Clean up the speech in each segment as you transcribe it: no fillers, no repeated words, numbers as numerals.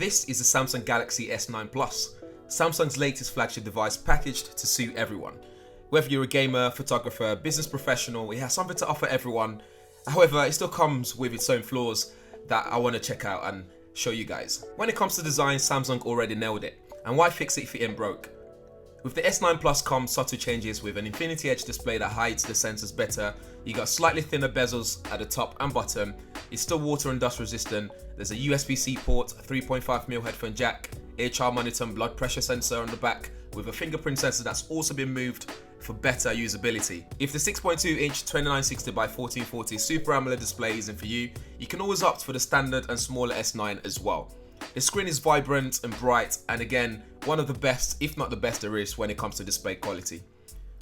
This is the Samsung Galaxy S9 Plus, Samsung's latest flagship device packaged to suit everyone. Whether you're a gamer, photographer, business professional, it has something to offer everyone. However, it still comes with its own flaws that I want to check out and show you guys. When it comes to design, Samsung already nailed it. And why fix it if it ain't broke? With the S9 Plus come subtle changes with an infinity edge display that hides the sensors better. You got slightly thinner bezels at the top and bottom. It's still water and dust resistant. There's a USB-C port, 3.5mm headphone jack, HR monitor and blood pressure sensor on the back with a fingerprint sensor that's also been moved for better usability. If the 6.2-inch 2960 by 1440 Super AMOLED display isn't for you, you can always opt for the standard and smaller S9 as well. The screen is vibrant and bright, and again, one of the best, if not the best there is when it comes to display quality.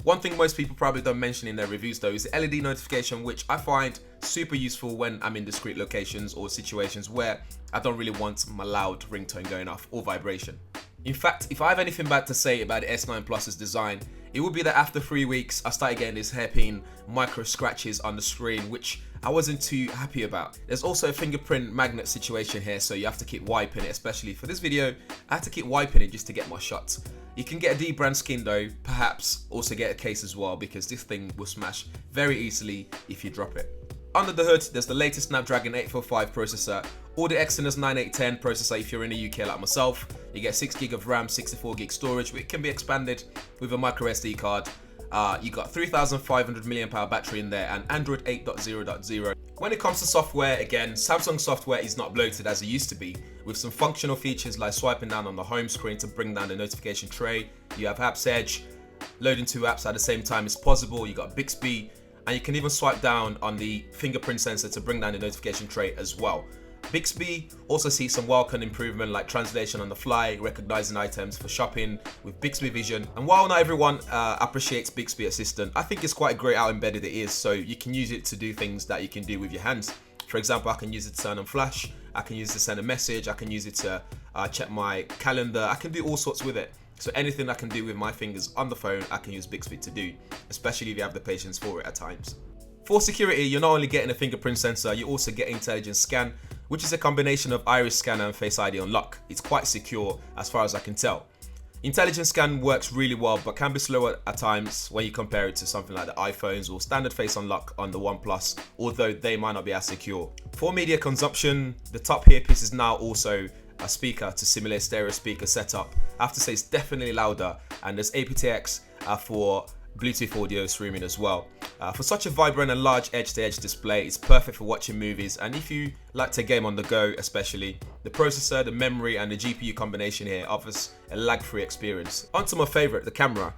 One thing most people probably don't mention in their reviews though is the LED notification, which I find super useful when I'm in discreet locations or situations where I don't really want my loud ringtone going off or vibration. In fact, if I have anything bad to say about the S9 Plus's design, it would be that after 3 weeks, I started getting these hairpin micro scratches on the screen, which I wasn't too happy about. There's also a fingerprint magnet situation here, so you have to keep wiping it, especially for this video. I had to keep wiping it just to get my shots. You can get a dbrand skin though, perhaps also get a case as well, because this thing will smash very easily if you drop it. Under the hood, there's the latest Snapdragon 845 processor, or the Exynos 9810 processor if you're in the UK like myself. You get 6GB of RAM, 64GB storage, which can be expanded with a micro SD card. You got 3500 mAh battery in there and Android 8.0.0. When it comes to software, again, Samsung software is not bloated as it used to be, with some functional features like swiping down on the home screen to bring down the notification tray. You have Apps Edge, loading 2 apps at the same time is possible. You got Bixby, and you can even swipe down on the fingerprint sensor to bring down the notification tray as well. Bixby also sees some welcome improvement like translation on the fly, recognizing items for shopping with Bixby Vision. And while not everyone appreciates Bixby Assistant, I think it's quite great how embedded it is, so you can use it to do things that you can do with your hands. For example, I can use it to turn on flash, I can use it to send a message, I can use it to check my calendar, I can do all sorts with it. So anything I can do with my fingers on the phone, I can use Bixby to do, especially if you have the patience for it at times. For security, you're not only getting a fingerprint sensor, you also get intelligent scan, which is a combination of iris scanner and Face ID unlock. It's quite secure as far as I can tell. Intelligent scan works really well, but can be slower at times when you compare it to something like the iPhones or standard Face Unlock on the OnePlus, although they might not be as secure. For media consumption, the top earpiece is now also a speaker to simulate stereo speaker setup. I have to say it's definitely louder, and there's aptX for Bluetooth audio streaming as well. For such a vibrant and large edge-to-edge display, it's perfect for watching movies, and if you like to game on the go especially, the processor, the memory and the GPU combination here offers a lag-free experience. On to my favorite, the camera.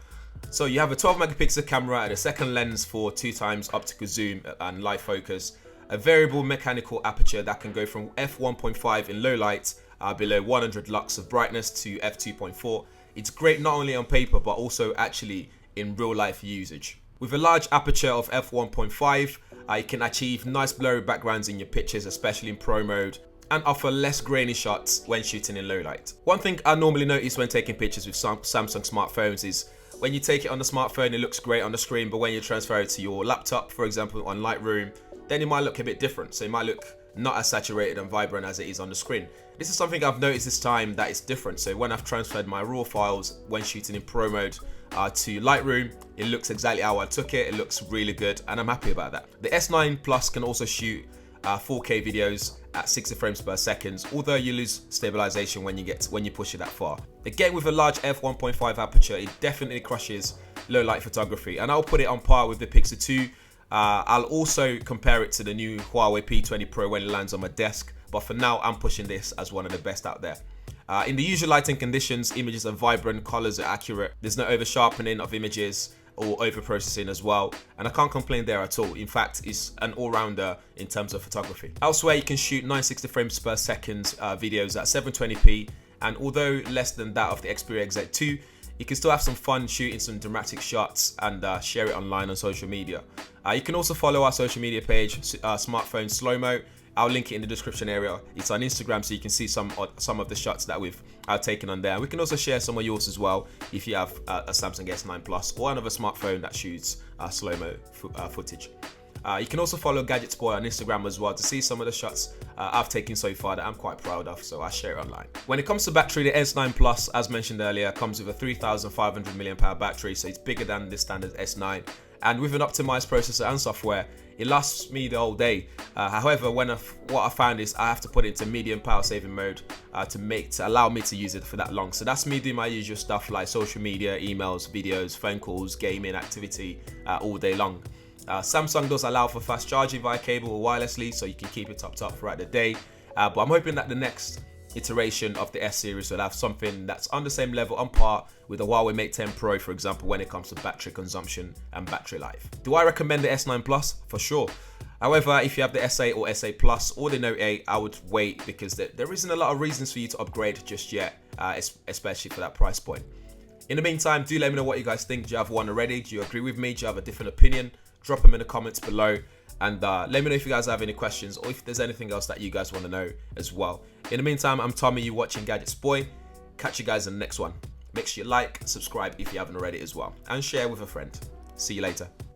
So you have a 12 megapixel camera and a second lens for 2x optical zoom and light focus, a variable mechanical aperture that can go from f1.5 in low light below 100 lux of brightness to f2.4. It's great not only on paper but also actually in real life usage. With a large aperture of f1.5, you can achieve nice blurry backgrounds in your pictures, especially in pro mode, and offer less grainy shots when shooting in low light. One thing I normally notice when taking pictures with Samsung smartphones is when you take it on the smartphone, it looks great on the screen, but when you transfer it to your laptop, for example on Lightroom, then it might look a bit different. So it might look not as saturated and vibrant as it is on the screen. This is something I've noticed this time that it's different. So when I've transferred my raw files when shooting in pro mode to Lightroom, it looks exactly how I took it. It looks really good and I'm happy about that. The S9 Plus can also shoot 4K videos at 60 frames per second, although you lose stabilization when you push it that far. Again, with a large f1.5 aperture, it definitely crushes low light photography, and I'll put it on par with the Pixel 2. I'll also compare it to the new Huawei P20 Pro when it lands on my desk, but for now I'm pushing this as one of the best out there. In the usual lighting conditions, images are vibrant, colors are accurate, there's no over sharpening of images or over processing as well, and I can't complain there at all. In fact, it's an all-rounder in terms of photography. Elsewhere, you can shoot 960 frames per second videos at 720p, and although less than that of the Xperia XZ2, you can still have some fun shooting some dramatic shots and share it online on social media. You can also follow our social media page, Smartphone Slow-Mo. I'll link it in the description area. It's on Instagram, so you can see some of the shots that we've taken on there. We can also share some of yours as well if you have a Samsung S9 Plus or another smartphone that shoots slow-mo footage. You can also follow GadgetsBoy on Instagram as well to see some of the shots I've taken so far that I'm quite proud of, so I share it online. When it comes to battery, the S9 Plus, as mentioned earlier, comes with a 3,500 mAh battery, so it's bigger than the standard S9. And with an optimized processor and software, it lasts me the whole day. However, what I found is I have to put it into medium power saving mode to allow me to use it for that long. So that's me doing my usual stuff like social media, emails, videos, phone calls, gaming, activity all day long. Samsung does allow for fast charging via cable or wirelessly, so you can keep it topped up throughout the day. But I'm hoping that the next iteration of the S series will have something that's on the same level, on par with the Huawei Mate 10 Pro, for example, when it comes to battery consumption and battery life. Do I recommend the S9 Plus? For sure. However, if you have the S8 or S8 Plus or the Note 8, I would wait, because there isn't a lot of reasons for you to upgrade just yet, especially for that price point. In the meantime, do let me know what you guys think. Do you have one already? Do you agree with me? Do you have a different opinion? Drop them in the comments below, and let me know if you guys have any questions or if there's anything else that you guys want to know as well. In the meantime, I'm Tommy, you watching GadgetsBoy. Catch you guys in the next one. Make sure you like, subscribe if you haven't already as well, and share with a friend. See you later.